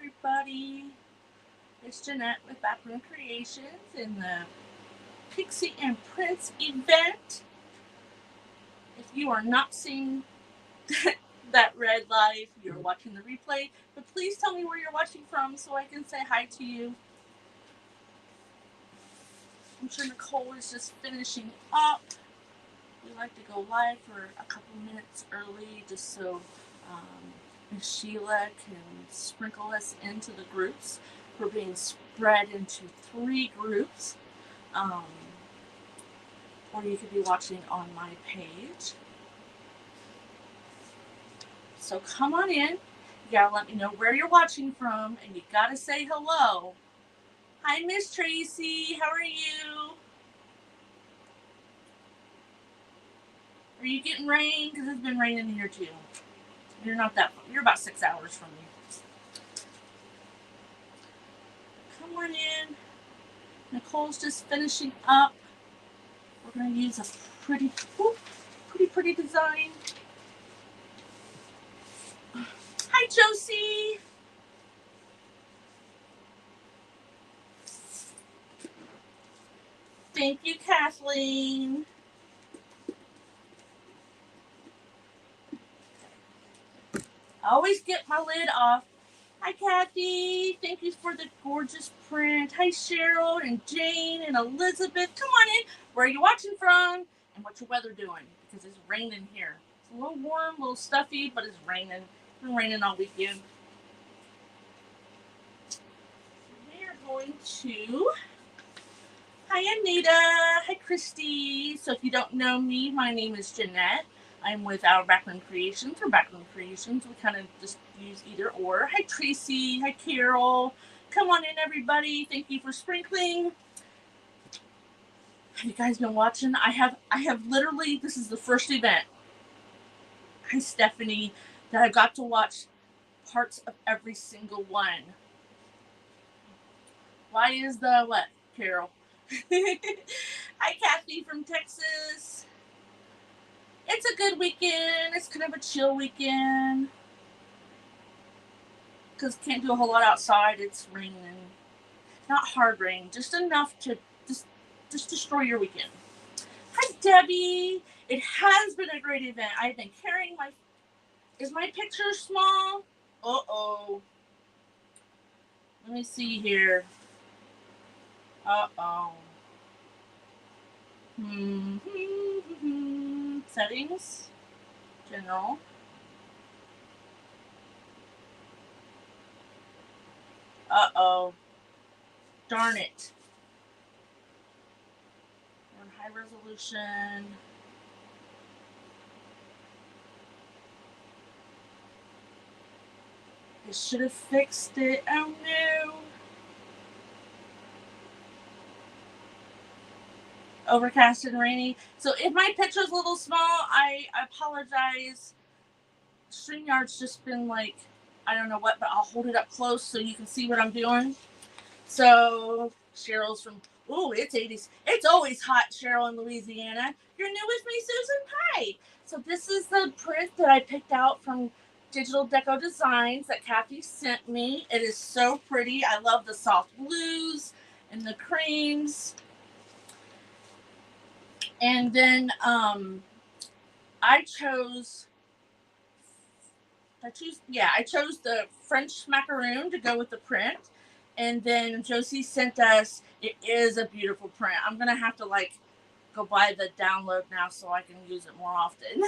everybody. It's Jeanette with Backroom Creations in the Pixie and Prince event. If you are not seeing that red live, you're watching the replay, but please tell me where you're watching from so I can say hi to you. I'm sure Nicole is just finishing up. We like to go live for a couple minutes early just so Miss Sheila can sprinkle us into the groups. We're being spread into 3 groups. Or you could be watching on my page. So come on in. You gotta let me know where you're watching from, and you gotta say hello. Hi, Miss Tracy. How are you? Are you getting rain? Because it's been raining here too. You're not that far. You're about 6 hours from me. Come on in. Nicole's just finishing up. We're going to use a pretty design. Hi, Josie. Thank you, Kathleen. I always get my lid off. Hi, Kathy. Thank you for the gorgeous print. Hi, Cheryl and Jane and Elizabeth. Come on in. Where are you watching from? And what's your weather doing? Because it's raining here. It's a little warm, a little stuffy, but it's raining. It's been raining all weekend. We are going to... Hi, Anita. Hi, Christy. So if you don't know me, my name is Jeanette. I'm with our Backroom Creations. For Backroom Creations, we kind of just use either or. Hi, Tracy. Hi, Carol. Come on in, everybody. Thank you for sprinkling. Have you guys been watching? I have literally, this is the first event. Hi, Stephanie, that I got to watch parts of every single one. Why is the what, Carol? Hi, Kathy from Texas. It's a good weekend. It's kind of a chill weekend. Because can't do a whole lot outside. It's raining. Not hard rain. Just enough to just destroy your weekend. Hi, Debbie. It has been a great event. I've been carrying my... Is my picture small? Uh-oh. Let me see here. Uh-oh. Settings. General. Uh-oh. Darn it. We're in high resolution. I should have fixed it. Oh no. Overcast and rainy. So if my picture's a little small, I apologize. StreamYard's just been like, I don't know what, but I'll hold it up close so you can see what I'm doing. So Cheryl's from, it's 80s. It's always hot, Cheryl in Louisiana. You're new with me, Susan? Hi. So this is the print that I picked out from Digital Deco Designs that Kathy sent me. It is so pretty. I love the soft blues and the creams. And then I chose the French macaroon to go with the print. And then Josie sent us, it is a beautiful print. I'm going to have to go buy the download now so I can use it more often.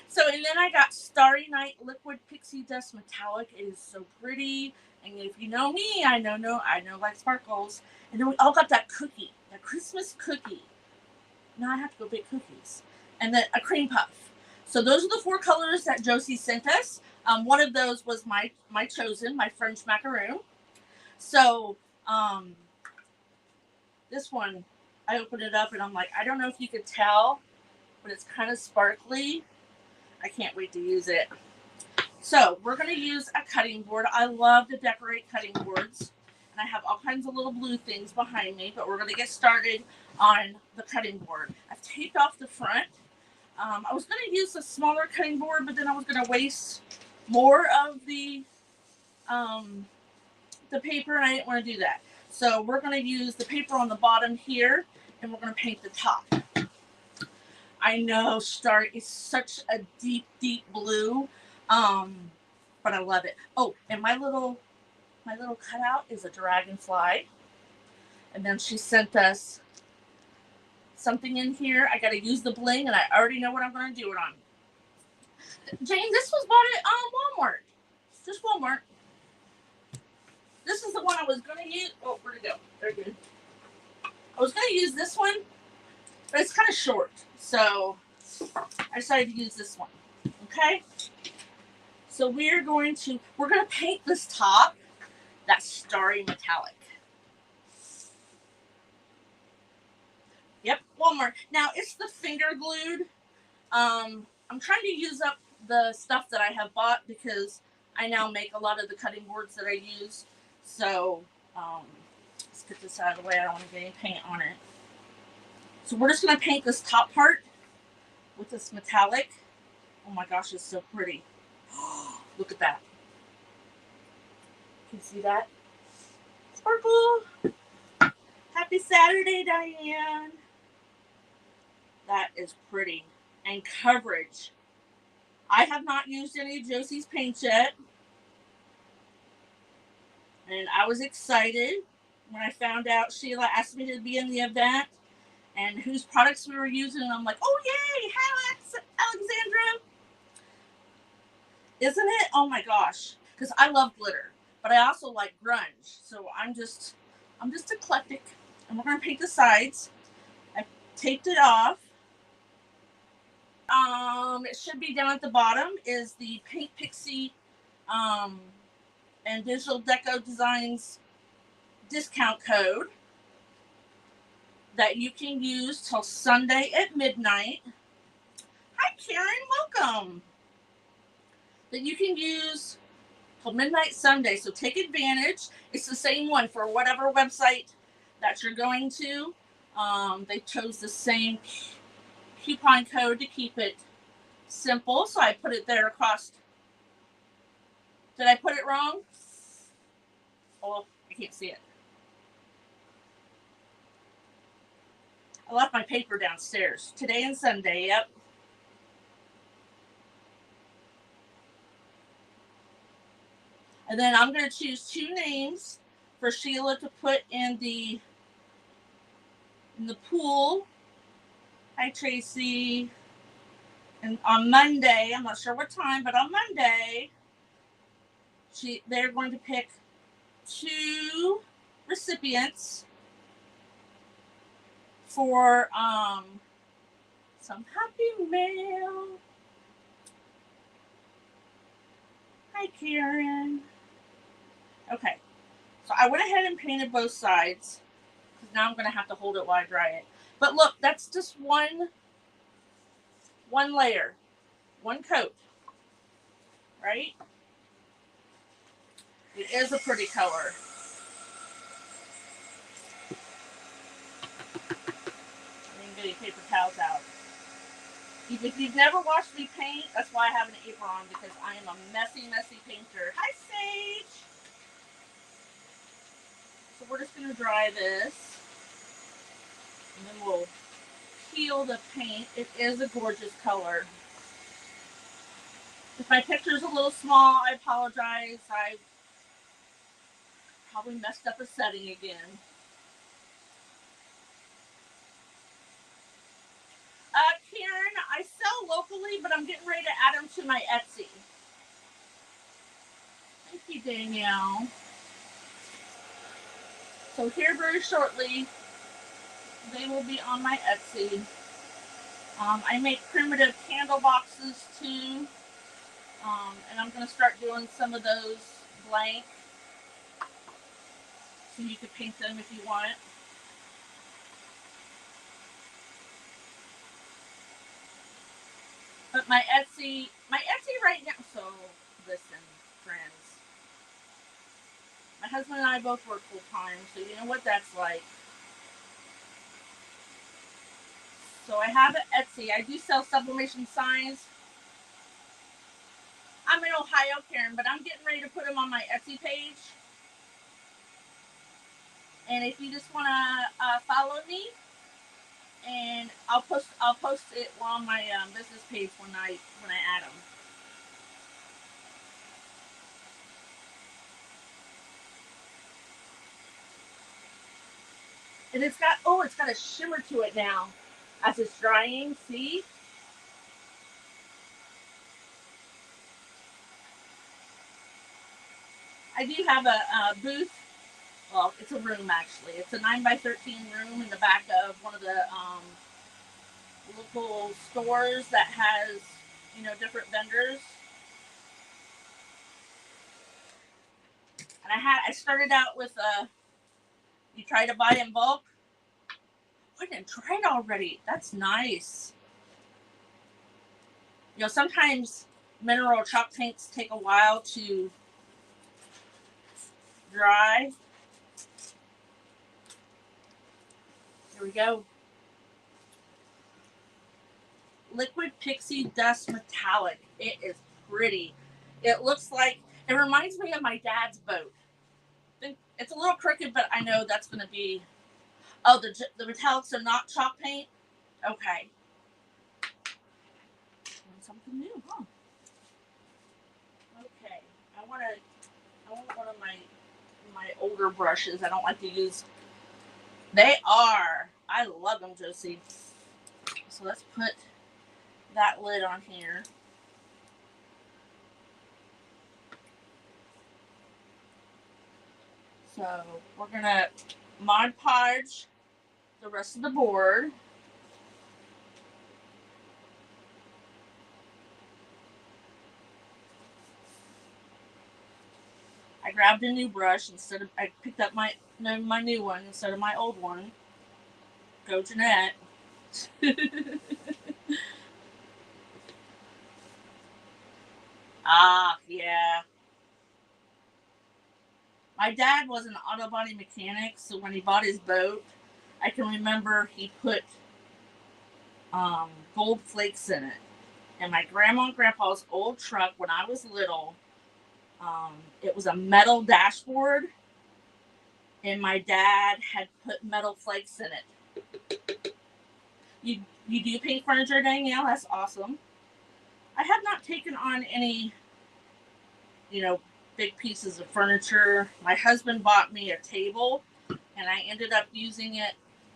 So, and then I got Starry Night Liquid Pixie Dust Metallic. It is so pretty. And if you know me, I know like sparkles. And then we all got that cookie, that Christmas cookie. Now I have to go bake cookies. And then a cream puff. So those are the 4 colors that Josie sent us. One of those was my chosen, my French macaroon. So this one, I opened it up and I'm like, I don't know if you could tell, but it's kind of sparkly. I can't wait to use it. So we're going to use a cutting board. I love to decorate cutting boards. And I have all kinds of little blue things behind me, but we're going to get started on the cutting board. I've taped off the front. I was going to use a smaller cutting board, but then I was going to waste more of the the paper, and I didn't want to do that. So we're going to use the paper on the bottom here, and we're going to paint the top. I know Star is such a deep, deep blue, but I love it. Oh, and my little cutout is a dragonfly, and then she sent us something in here. I got to use the bling, and I already know what I'm going to do it on. Jane, this was bought at Walmart. Just Walmart. This is the one I was going to use. Oh, where'd it go? There it is. I was going to use this one, but it's kind of short. So I decided to use this one. Okay? So we're going to paint this top that starry metallic. Yep, Walmart. Now it's the finger glued. I'm trying to use up the stuff that I have bought because I now make a lot of the cutting boards that I use. So let's get this out of the way. I don't want to get any paint on it. So we're just going to paint this top part with this metallic. Oh my gosh, it's so pretty. Look at that. Can you see that? Sparkle. Happy Saturday, Diane. That is pretty. And coverage. I have not used any of Josie's paints yet. And I was excited when I found out Sheila asked me to be in the event and whose products we were using. And I'm like, oh, yay. Hi, Alexandra. Isn't it? Oh, my gosh. Because I love glitter. But I also like grunge. So I'm just eclectic. And we're going to paint the sides. I taped it off. It should be down at the bottom is the Paint Pixie and Digital Deco Designs discount code that you can use till Sunday at midnight. Hi, Karen. Welcome. That you can use till midnight Sunday. So take advantage. It's the same one for whatever website that you're going to. They chose the same coupon code to keep it simple. So I put it there across. Did I put it wrong? Oh, I can't see it. I left my paper downstairs. Today and Sunday, yep. And then I'm going to choose 2 names for Sheila to put in the pool. Hi, Tracy. And on Monday, I'm not sure what time, but on Monday, they're going to pick 2 recipients for some happy mail. Hi, Karen. Okay, so I went ahead and painted both sides because now I'm going to have to hold it while I dry it. But look, that's just one layer, one coat, right? It is a pretty color. Get any paper towels out. If you've never watched me paint, that's why I have an apron on, because I am a messy, messy painter. Hi, Sage! So we're just going to dry this. And then we'll peel the paint. It is a gorgeous color. If my picture is a little small, I apologize. I probably messed up a setting again. Karen, I sell locally, but I'm getting ready to add them to my Etsy. Thank you, Danielle. So here very shortly, they will be on my Etsy. I make primitive candle boxes too. And I'm going to start doing some of those blank. So you could paint them if you want. But my Etsy right now, so listen, friends. My husband and I both work full time, so you know what that's like. So I have an Etsy. I do sell sublimation signs. I'm in Ohio, Karen, but I'm getting ready to put them on my Etsy page. And if you just want to follow me, and I'll post it on my business page when I add them. And it's got a shimmer to it now as it's drying. See? I do have a booth. Well, it's a room actually. It's a 9x13 room in the back of one of the local stores that has, different vendors. And I started out with you try to buy in bulk. I didn't try it already. That's nice. Sometimes mineral chalk paints take a while to dry. Here we go. Liquid Pixie Dust Metallic. It is pretty. It reminds me of my dad's boat. It's a little crooked, but I know that's going to be. Oh, the metallics are not chalk paint? Okay. Something new, huh? Okay. I want one of my older brushes. I don't like to use. They are. I love them, Josie. So let's put that lid on here. So we're going to Mod Podge the rest of the board. I grabbed a new brush I picked up my new one instead of my old one. Go Jeanette. Yeah. My dad was an auto body mechanic, so when he bought his boat, I can remember he put gold flakes in it. And my grandma and grandpa's old truck, when I was little, it was a metal dashboard, and my dad had put metal flakes in it. You do paint furniture, Danielle? That's awesome. I have not taken on any, big pieces of furniture. My husband bought me a table, and I ended up using it,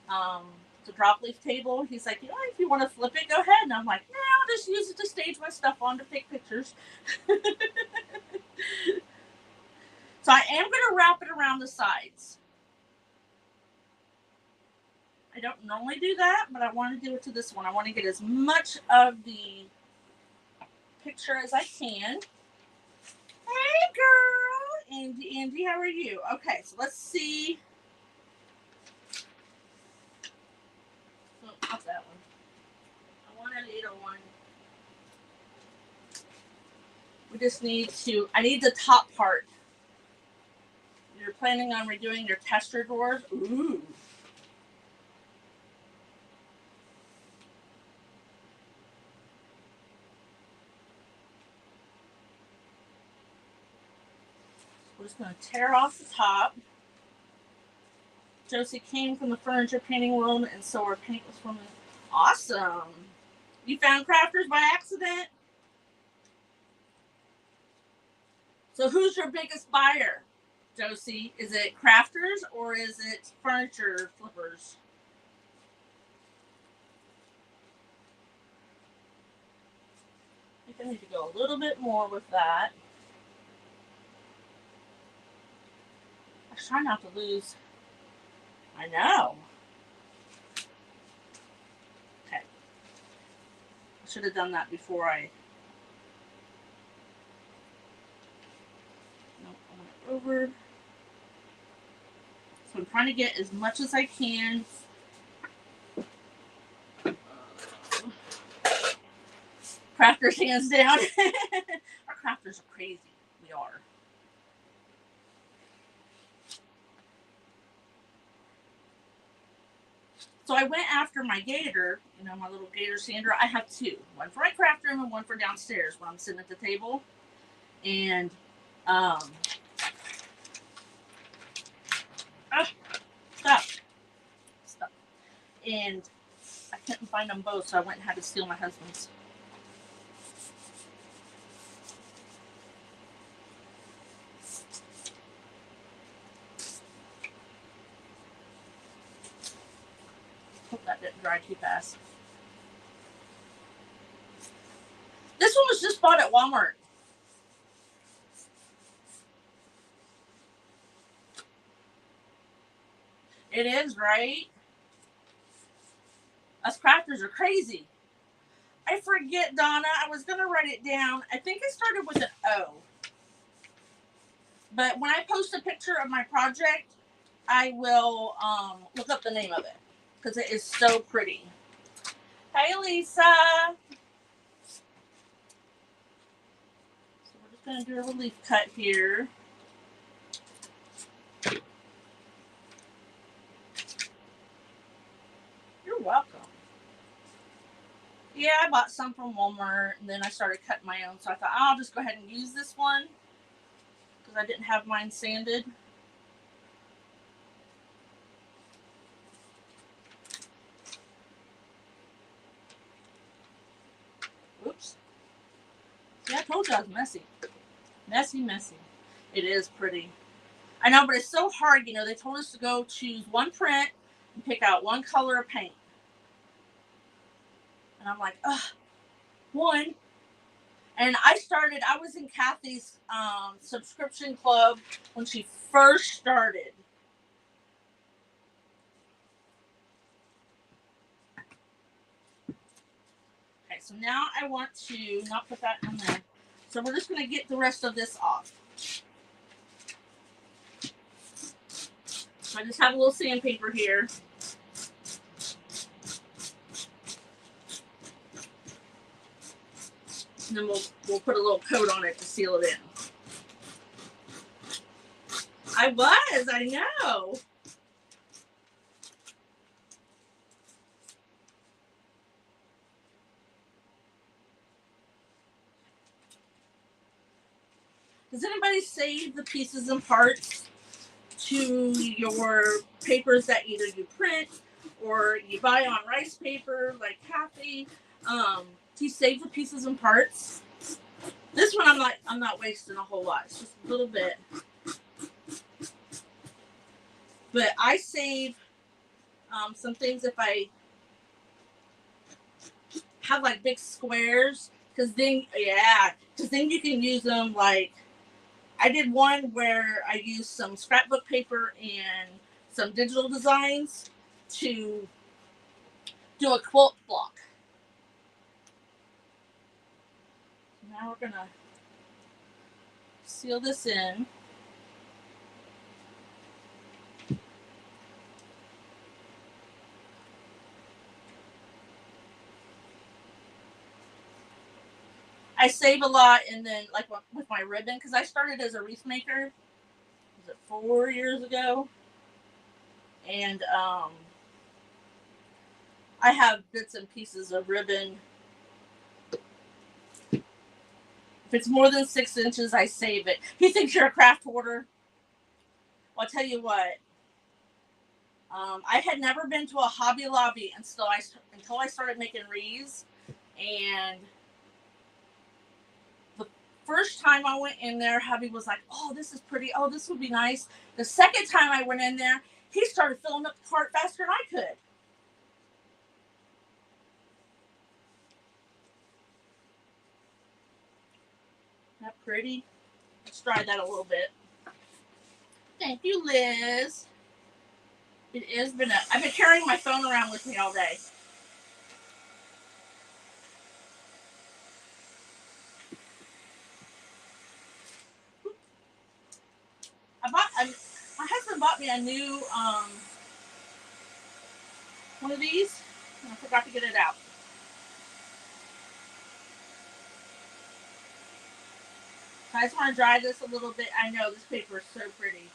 the drop leaf table. He's like, if you want to flip it, go ahead. And I'm like, no, I'll just use it to stage my stuff on to take pictures. So I am going to wrap it around the sides. I don't normally do that, but I want to do it to this one. I want to get as much of the picture as I can. Hey, girl. Andy, how are you? Okay, so let's see. Oh, not that one. I want a little one. We just I need the top part. You're planning on redoing your tester drawers? Ooh. We're just going to tear off the top. Josie came from the furniture painting room, and so our paint was from it. Awesome. You found Crafters by accident? So who's your biggest buyer, Josie? Is it Crafters or is it furniture flippers? I think I need to go a little bit more with that. I try not to lose. I know. Okay. I should have done that before I. Nope, I went over. So I'm trying to get as much as I can. Crafters hands down. Our crafters are crazy. We are. So I went after my gator, my little gator sander. I have two. One for my craft room and one for downstairs when I'm sitting at the table. And stop. And I couldn't find them both, so I went and had to steal my husband's. Hope that didn't dry too fast. This one was just bought at Walmart. It is, right? Us crafters are crazy. I forget, Donna. I was going to write it down. I think it started with an O. But when I post a picture of my project, I will look up the name of it because it is so pretty. Hey, Lisa. So we're just going to do a relief cut here. You're welcome. Yeah, I bought some from Walmart, and then I started cutting my own. So I thought, I'll just go ahead and use this one because I didn't have mine sanded. Oops. See, I told you I was messy. Messy, messy. It is pretty. I know, but it's so hard. You know, they told us to go choose one print and pick out one color of paint. And I'm like, ugh, one. And I was in Kathy's subscription club when she first started. Okay, so now I want to not put that in there. So we're just going to get the rest of this off. So I just have a little sandpaper here. And then we'll put a little coat on it to seal it in. I know. Does anybody save the pieces and parts to your papers that either you print or you buy on rice paper like Kathy? Do you save the pieces and parts? This one I'm not wasting a whole lot. It's just a little bit. But I save some things if I have like big squares, because then you can use them. Like I did one where I used some scrapbook paper and some digital designs to do a quilt block. Now we're gonna seal this in. I save a lot, and then like with my ribbon, because I started as a wreath maker. Was it 4 years ago? And I have bits and pieces of ribbon. If it's more than 6 inches, I save it. He thinks you're a craft hoarder. Well, I'll tell you what. I had never been to a Hobby Lobby until I started making wreaths, and the first time I went in there, hubby was like, "Oh, this is pretty. Oh, this would be nice." The second time I went in there, he started filling up the cart faster than I could. Isn't that pretty? Let's dry that a little bit. Thank you, Liz. It has been I've been carrying my phone around with me all day. My husband bought me a new one of these, and I forgot to get it out. I just want to dry this a little bit. I know this paper is so pretty.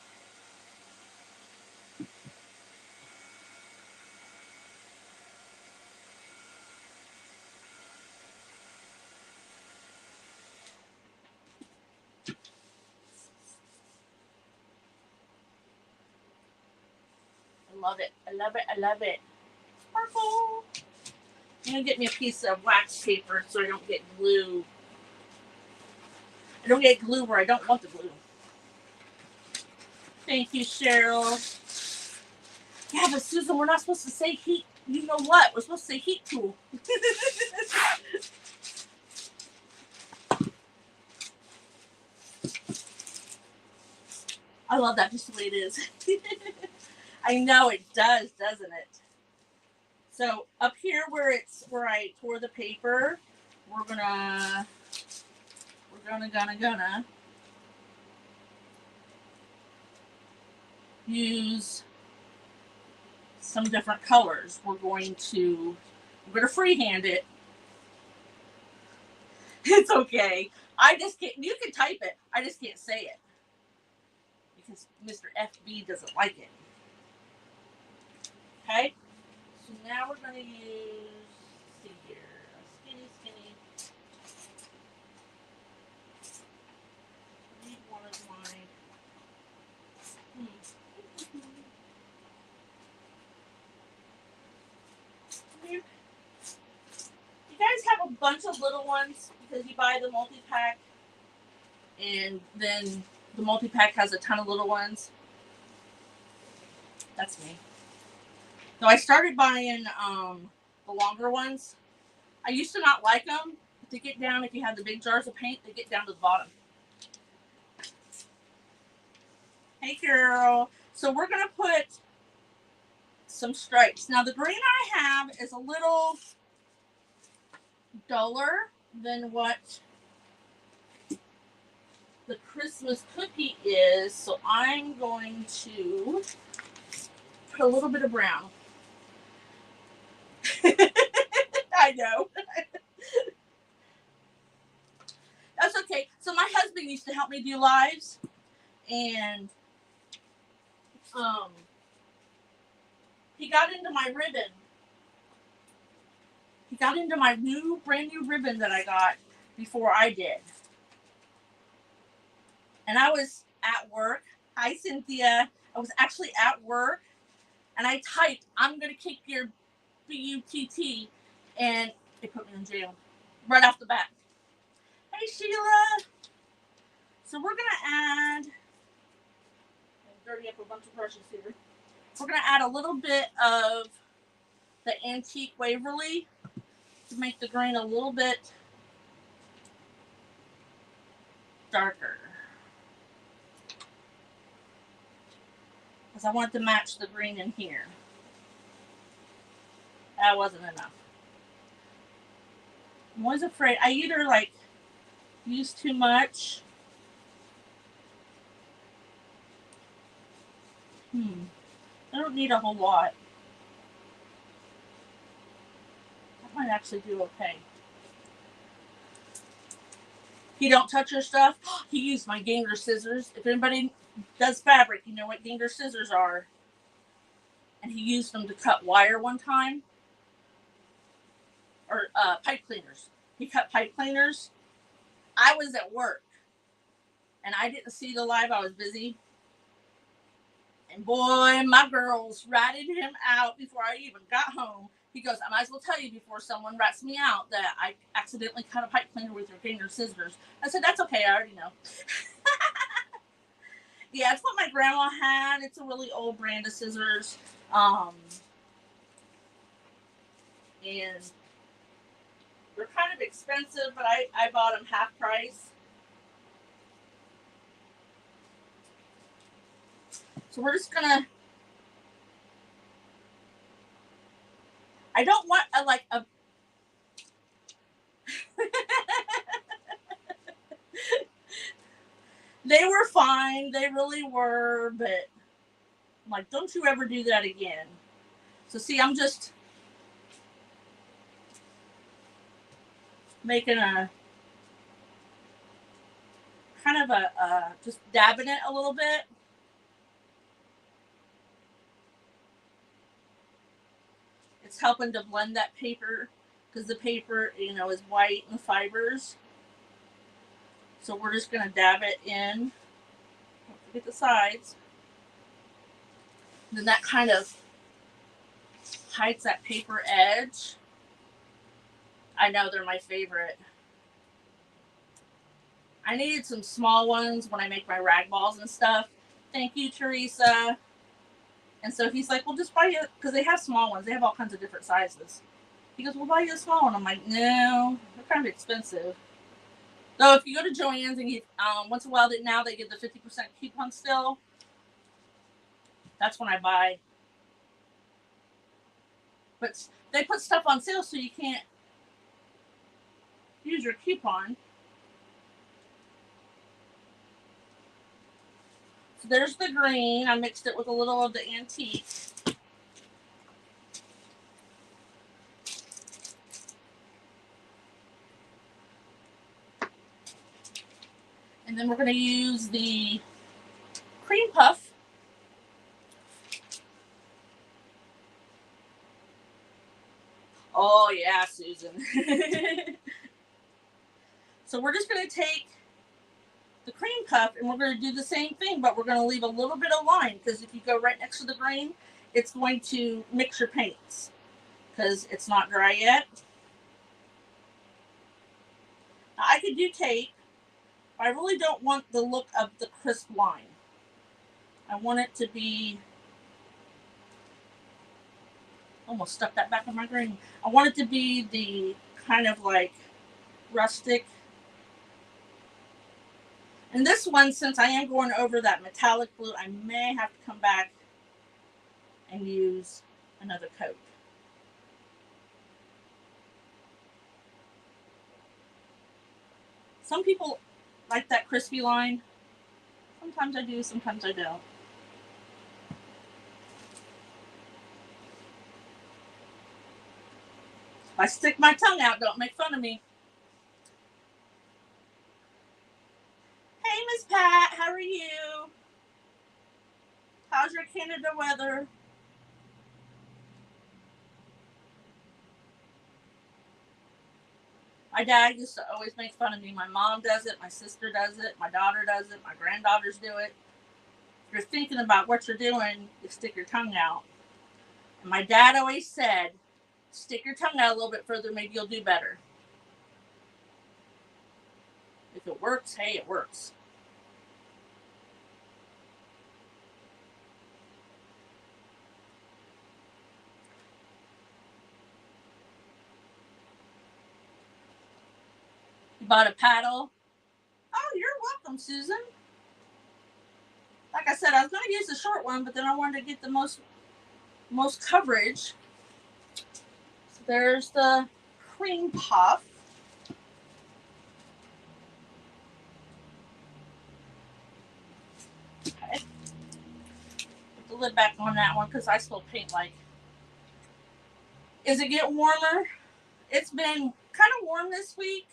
love it. I love it. I love it. Sparkle. I'm going to get me a piece of wax paper so I don't get glue. I don't get glue where I don't want the glue. Thank you, Cheryl. Yeah, but Susan, we're not supposed to say heat. You know what? We're supposed to say heat tool. I love that just the way it is. I know it does, doesn't it? So up here where I tore the paper, we're gonna use some different colors. We're gonna freehand it. It's okay. I just can't. You can type it. I just can't say it because Mr. FB doesn't like it. Okay. So now we're gonna use. Let's see here. Skinny. I need one of my. You guys have a bunch of little ones because you buy the multi-pack and then the multi-pack has a ton of little ones. That's me. So I started buying the longer ones. I used to not like them. They get down, if you have the big jars of paint, they get down to the bottom. Hey girl. So we're going to put some stripes. Now the green I have is a little duller than what the Christmas cookie is, so I'm going to put a little bit of brown. I know. That's okay. So my husband used to help me do lives, and he got into my ribbon. He got into my brand new ribbon that I got before I did. And I was at work. Hi, Cynthia. I was actually at work, and I typed, "I'm going to kick your BUTT," and they put me in jail right off the bat. Hey, Sheila. So we're going to add, I'm dirty up a bunch of brushes here. We're going to add a little bit of the Antique Waverly to make the green a little bit darker. Because I want to match the green in here. That wasn't enough. I'm always afraid. I either use too much. I don't need a whole lot. That might actually do okay. He don't touch your stuff. He used my Ganger scissors. If anybody does fabric, you know what Ganger scissors are. And he used them to cut wire one time. Or pipe cleaners. He cut pipe cleaners. I was at work. And I didn't see the live. I was busy. And boy, my girls ratted him out before I even got home. He goes, "I might as well tell you before someone rats me out that I accidentally cut a pipe cleaner with your Ganger scissors." I said, "That's okay. I already know." Yeah, it's what my grandma had. It's a really old brand of scissors. And they're kind of expensive, but I bought them half price. So we're just gonna. I don't want a. They were fine. They really were, but I'm like, don't you ever do that again. So see, I'm just making a kind of a just dabbing it a little bit. It's helping to blend that paper because the paper, is white in the fibers. So we're just going to dab it in. Don't forget the sides. Then that kind of hides that paper edge. I know they're my favorite. I needed some small ones when I make my rag balls and stuff. Thank you, Teresa. And so he's like, well, just buy it, because they have small ones. They have all kinds of different sizes. He goes, we'll buy you a small one. I'm like, no, they're kind of expensive. Though if you go to Joann's and get, once in a while, now they give the 50% coupon still. That's when I buy. But they put stuff on sale so you can't use your coupon. So there's the green. I mixed it with a little of the antique. And then we're going to use the cream puff. Oh, yeah, Susan. So we're just going to take the cream puff and we're going to do the same thing, but we're going to leave a little bit of line, because if you go right next to the green, it's going to mix your paints because it's not dry yet. Now, I could do tape, but I really don't want the look of the crisp line. I want it to be, almost stuck that back on my green. I want it to be the kind of like rustic. And this one, since I am going over that metallic blue, I may have to come back and use another coat. Some people like that crispy line. Sometimes I do, sometimes I don't. If I stick my tongue out, don't make fun of me. Hey, Miss Pat, how are you? How's your Canada weather? My dad used to always make fun of me. My mom does it, my sister does it, my daughter does it, my granddaughters do it. If you're thinking about what you're doing, you stick your tongue out. And my dad always said, stick your tongue out a little bit further, maybe you'll do better. If it works, hey, it works. You bought a paddle? Oh, you're welcome, Susan. Like I said, I was going to use the short one, but then I wanted to get the most coverage. So there's the cream puff. Okay. Put the lid back on that one because I still paint like. Is it getting warmer? It's been kind of warm this week.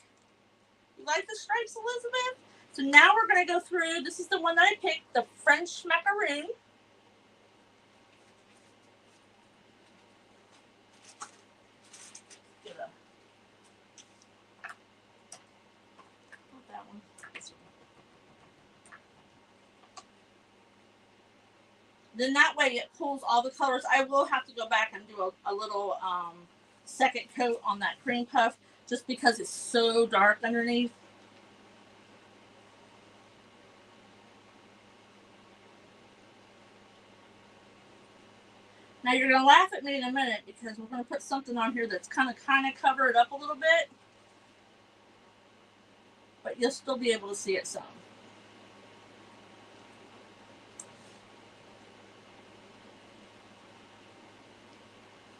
You like the stripes, Elizabeth? So now we're going to go through. This is the one that I picked, the French macaroon. That one. Then that way it pulls all the colors. I will have to go back and do a little second coat on that cream puff just because it's so dark underneath. Now you're going to laugh at me in a minute because we're going to put something on here that's kind of cover it up a little bit. But you'll still be able to see it some.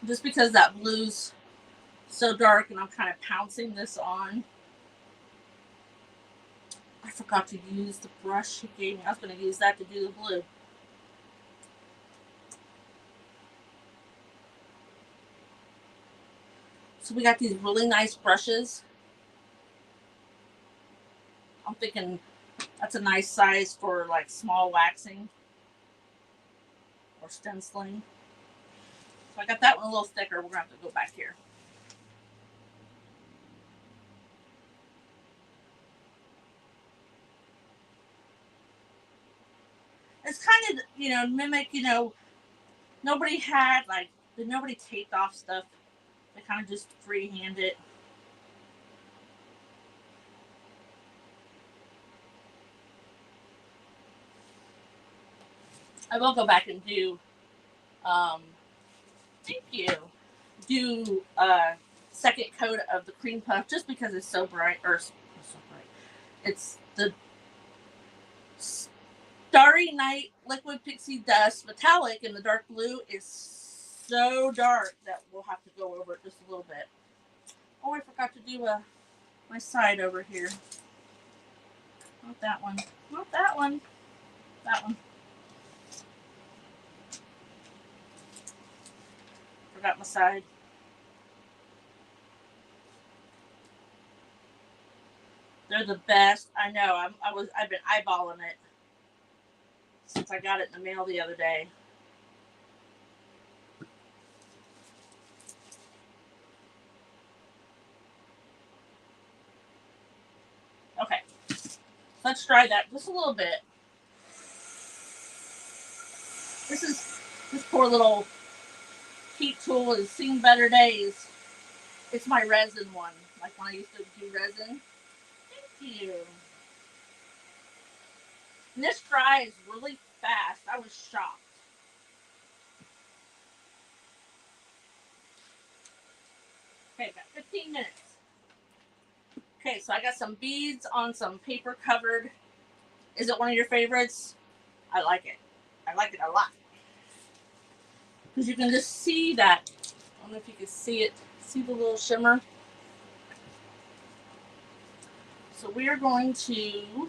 Just because that blue's so dark and I'm kind of pouncing this on. I forgot to use the brush she gave me. I was going to use that to do the blue. So we got these really nice brushes. I'm thinking that's a nice size for like small waxing or stenciling. So I got that one a little thicker. We're going to have to go back here. It's kind of, mimic, nobody had like Did nobody take off stuff? They kind of just freehand it. I will go back and do, thank you, do second coat of the cream puff just because it's so bright, or so bright. It's the Starry Night Liquid Pixie Dust Metallic in the dark blue is so dark that we'll have to go over it just a little bit. Oh, I forgot to do my side over here. Not that one. Not that one. That one. Forgot my side. They're the best. I know. I've been eyeballing it since I got it in the mail the other day. Okay. Let's try that just a little bit. This poor little heat tool has seen better days. It's my resin one, like when I used to do resin. Thank you. And this dries really fast. I was shocked. Okay, about 15 minutes. Okay, so I got some beads on some paper covered. Is it one of your favorites? I like it. I like it a lot. Because you can just see that. I don't know if you can see it. See the little shimmer? So we are going to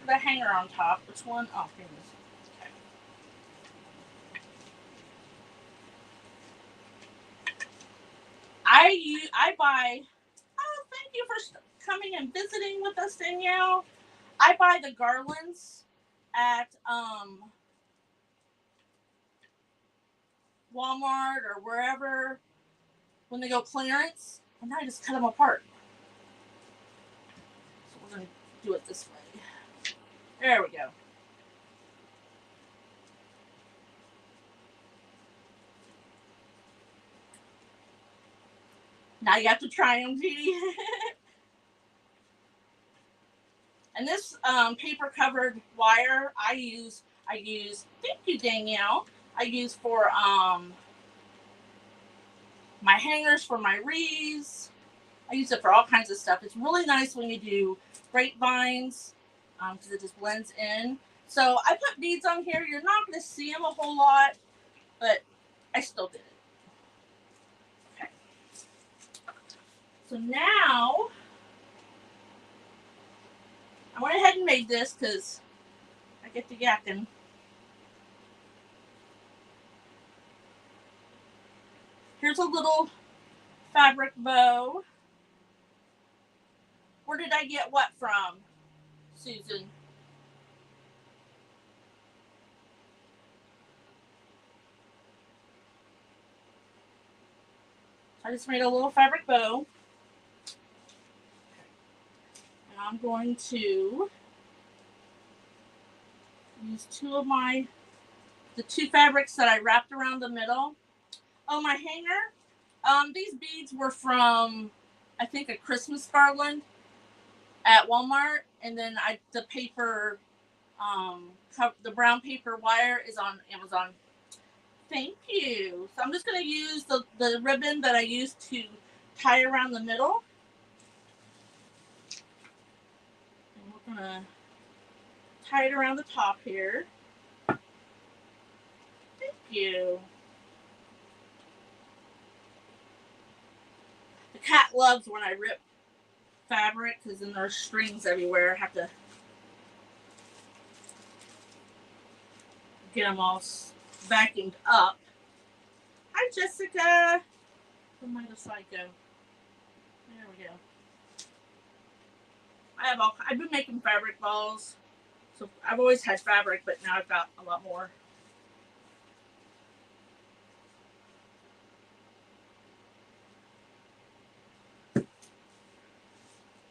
put a hanger on top. Which one? Oh, here it is. I buy. Oh, thank you for coming and visiting with us, Danielle. I buy the garlands at Walmart or wherever when they go clearance, and I just cut them apart. So we're gonna do it this way. There we go. Now you have to try them, Judy. And this paper covered wire I use. Thank you, Danielle. I use for my hangers for my wreaths. I use it for all kinds of stuff. It's really nice when you do grapevines because it just blends in. So I put beads on here. You're not going to see them a whole lot, but I still did it. Okay. So now I went ahead and made this because I get to yakking. Here's a little fabric bow. Where did I get what from, Susan? I just made a little fabric bow. And I'm going to use the two fabrics that I wrapped around the middle. Oh, my hanger. These beads were from, I think, a Christmas garland at Walmart. And then the paper, the brown paper wire is on Amazon. Thank you. So I'm just going to use the ribbon that I used to tie around the middle. And we're going to tie it around the top here. Thank you. The cat loves when I rip fabric because then there's strings everywhere. I have to get them all vacuumed up. Hi, Jessica. Where might the side go? There we go. I've been making fabric balls. So I've always had fabric, but now I've got a lot more.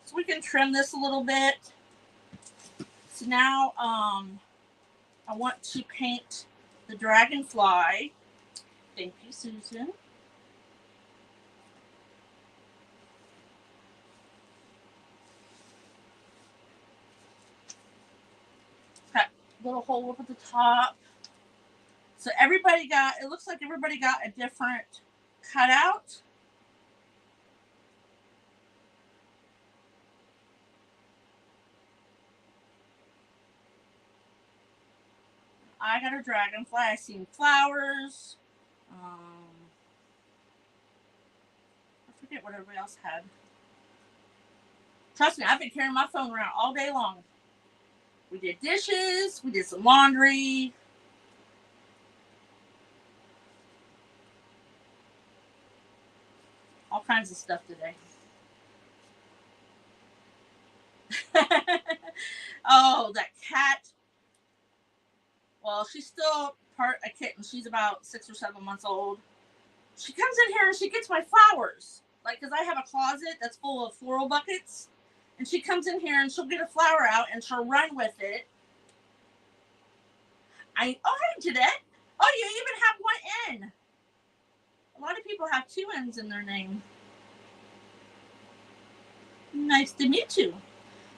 So we can trim this a little bit. So now I I want to paint the dragonfly. Thank you, Susan. Got a little hole over the top. So everybody got, it looks like everybody got a different cutout. I got a dragonfly. I seen flowers. I forget what everybody else had. Trust me, I've been carrying my phone around all day long. We did dishes. We did some laundry. All kinds of stuff today. Oh, that cat. Well, she's still part a kitten. She's about 6 or 7 months old. She comes in here and she gets my flowers. Like, because I have a closet that's full of floral buckets. And she comes in here and she'll get a flower out and she'll run with it. Oh, hi, Jeanette. Oh, you even have one N. A lot of people have 2 N's in their name. Nice to meet you.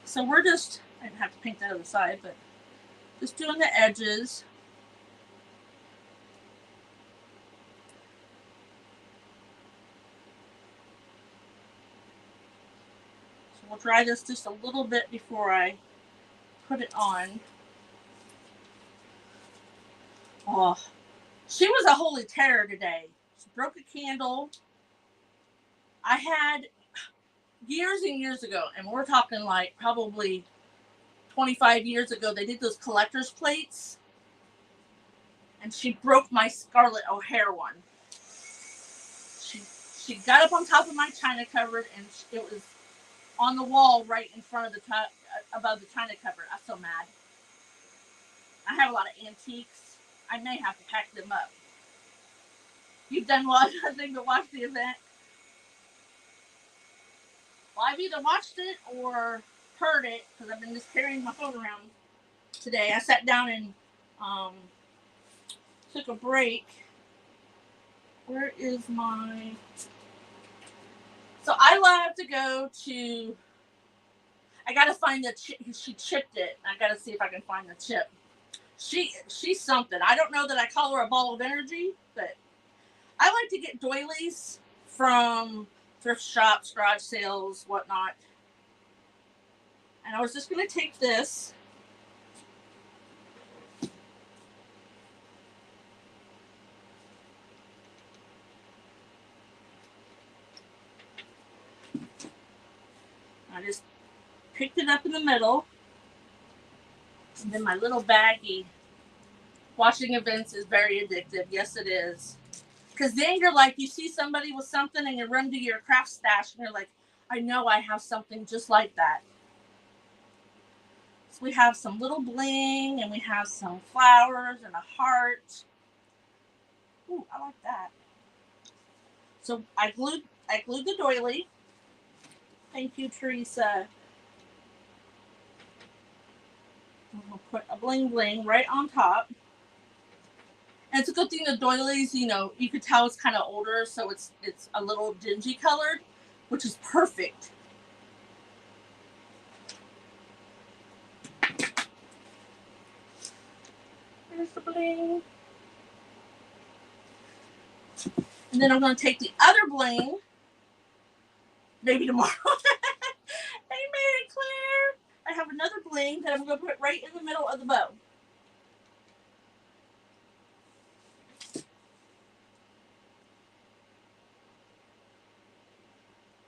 So we're just, I didn't have to paint that other side, but just doing the edges. So we'll dry this just a little bit before I put it on. Oh, she was a holy terror today. She broke a candle. I had years and years ago, and we're talking like probably 25 years ago, they did those collector's plates, and she broke my Scarlett O'Hare one. She got up on top of my china cupboard, and it was on the wall right in front of the top, above the china cupboard. I'm so mad. I have a lot of antiques. I may have to pack them up. You've done what? Nothing but watch the event. Well, I've either watched it or heard it because I've been just carrying my phone around today. I sat down and took a break. Where is my... So I love to go to... I got to find the chip. She chipped it. I got to see if I can find the chip. She's something. I don't know that I call her a ball of energy, but I like to get doilies from thrift shops, garage sales, whatnot. And I was just going to take this. I just picked it up in the middle. And then my little baggie. Watching events is very addictive. Yes, it is. Because then you're like, you see somebody with something and you run to your craft stash and you're like, I know I have something just like that. So we have some little bling and we have some flowers and a heart. Ooh, I like that. So I glued the doily. Thank you, Teresa. We'll put a bling bling right on top. And it's a good thing the doilies, you know, you could tell it's kind of older, so it's a little dingy colored, which is perfect. There's the bling. And then I'm going to take the other bling, maybe tomorrow. Hey, Mary Claire. I have another bling that I'm going to put right in the middle of the bow.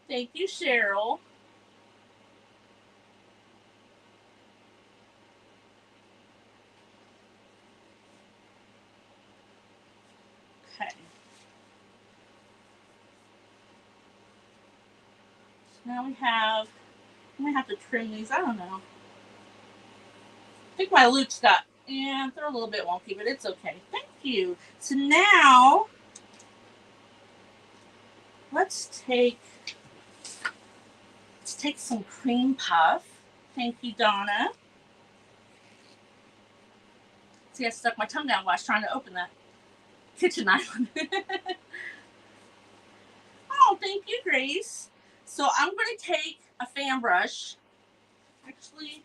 Thank you, Cheryl. Okay. So now we have, I'm going to have to trim these. I don't know. I think my loop's got, yeah, they're a little bit wonky, but it's okay. Thank you. So now, let's take some cream puff. Thank you, Donna. See, I stuck my tongue out while I was trying to open that kitchen island. Oh, thank you, Grace. So I'm going to take a fan brush. Actually,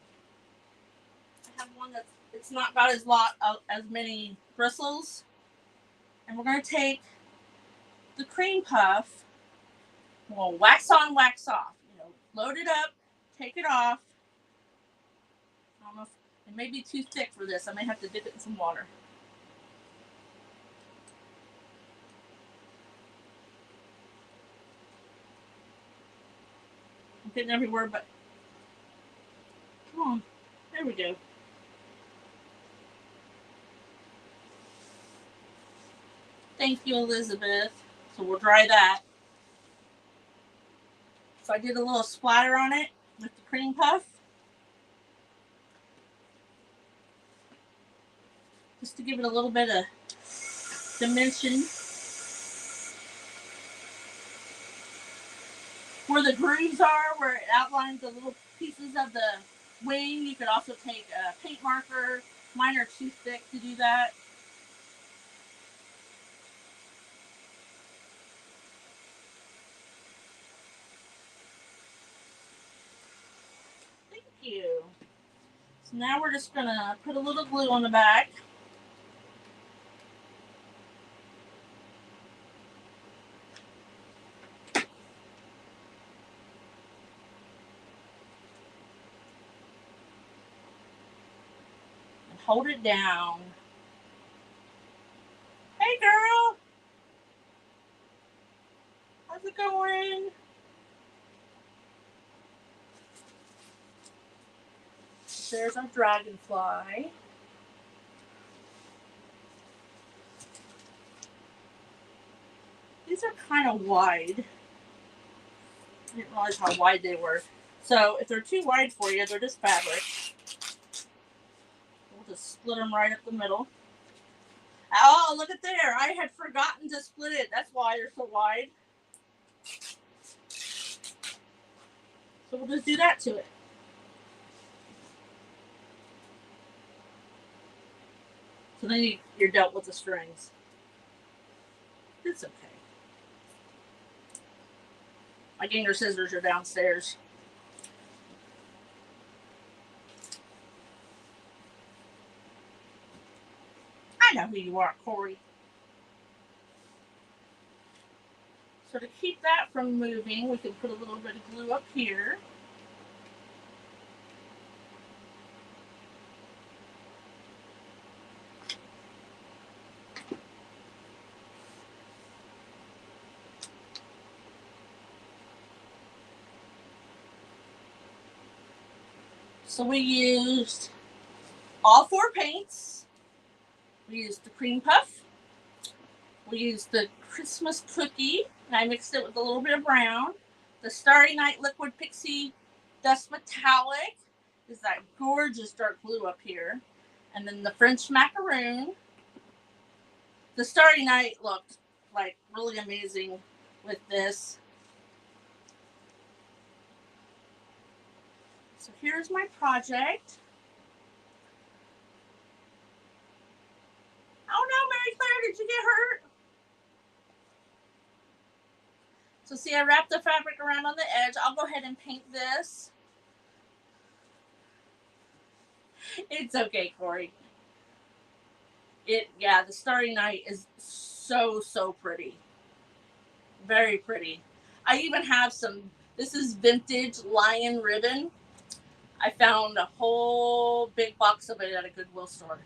I have one that's it's not got as many bristles. And we're going to take the cream puff. We'll wax on, wax off. Load it up, take it off. I don't know if it may be too thick for this. I may have to dip it in some water. I'm getting everywhere, but come on. There we go. Thank you, Elizabeth. So we'll dry that. So I did a little splatter on it with the cream puff. Just to give it a little bit of dimension. Where the grooves are, where it outlines the little pieces of the wing, you could also take a paint marker. Mine are too thick to do that. Thank you. So now we're just gonna put a little glue on the back. And hold it down. Hey girl! How's it going? There's our dragonfly. These are kind of wide. I didn't realize how wide they were. So if they're too wide for you, they're just fabric. We'll just split them right up the middle. Oh, look at there. I had forgotten to split it. That's why they're so wide. So we'll just do that to it. So then you're dealt with the strings. It's okay. My ganger scissors are downstairs. I know who you are, Corey. So to keep that from moving, we can put a little bit of glue up here. So we used all 4 paints. We used the cream puff. We used the Christmas cookie, and I mixed it with a little bit of brown. The Starry Night Liquid Pixie Dust Metallic is that gorgeous dark blue up here. And then the French macaroon. The Starry Night looked like really amazing with this. So here's my project. Oh no, Mary Claire, did you get hurt? So see, I wrapped the fabric around on the edge. I'll go ahead and paint this. It's okay, Corey. The Starry Night is so pretty. Very pretty. I even have this is vintage lion ribbon. I found a whole big box of it at a Goodwill store.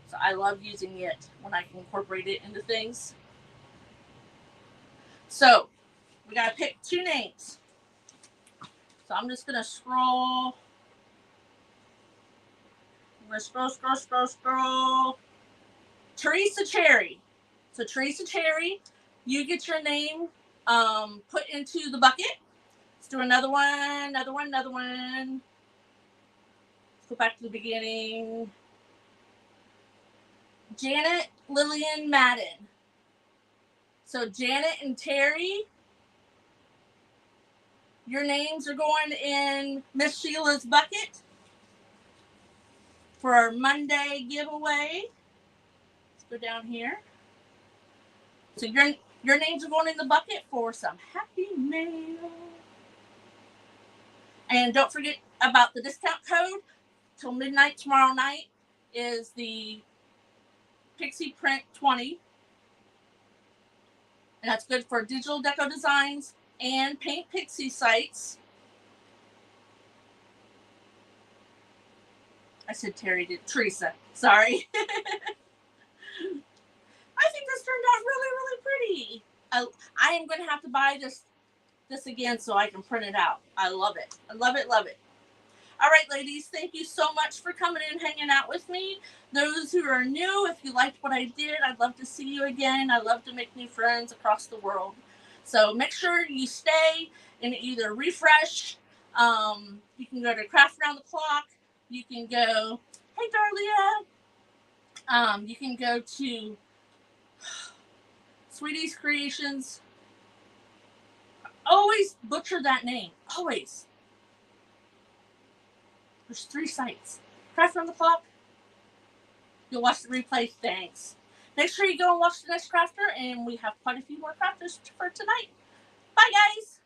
So I love using it when I can incorporate it into things. So we gotta pick 2 names. So I'm just gonna scroll. I'm gonna scroll. Teresa Cherry. So Teresa Cherry, you get your name put into the bucket. Let's do another one. Let's go back to the beginning. Janet Lillian Madden. So Janet and Terry, your names are going in Miss Sheila's bucket. for our Monday giveaway. Let's go down here. So your names are going in the bucket for some happy mail. And don't forget about the discount code till midnight tomorrow night is the Pixie Print 20. And that's good for digital deco designs and Paint Pixie sites. I said Terry did. Teresa. Sorry. I think this turned out really, really pretty. I am going to have to buy this again so I can print it out. I love it. I love it, love it. All right, ladies, thank you so much for coming in and hanging out with me. Those who are new, if you liked what I did, I'd love to see you again. I love to make new friends across the world. So make sure you stay and either refresh. You can go to Craft Around the Clock. You can go, hey, Darlia. You can go to Sweetie's Creations. Always butcher that name. Always. There's 3 sites. Craft Around the Clock. You'll watch the replay. Thanks. Make sure you go and watch the next crafter, and we have quite a few more crafters for tonight. Bye, guys.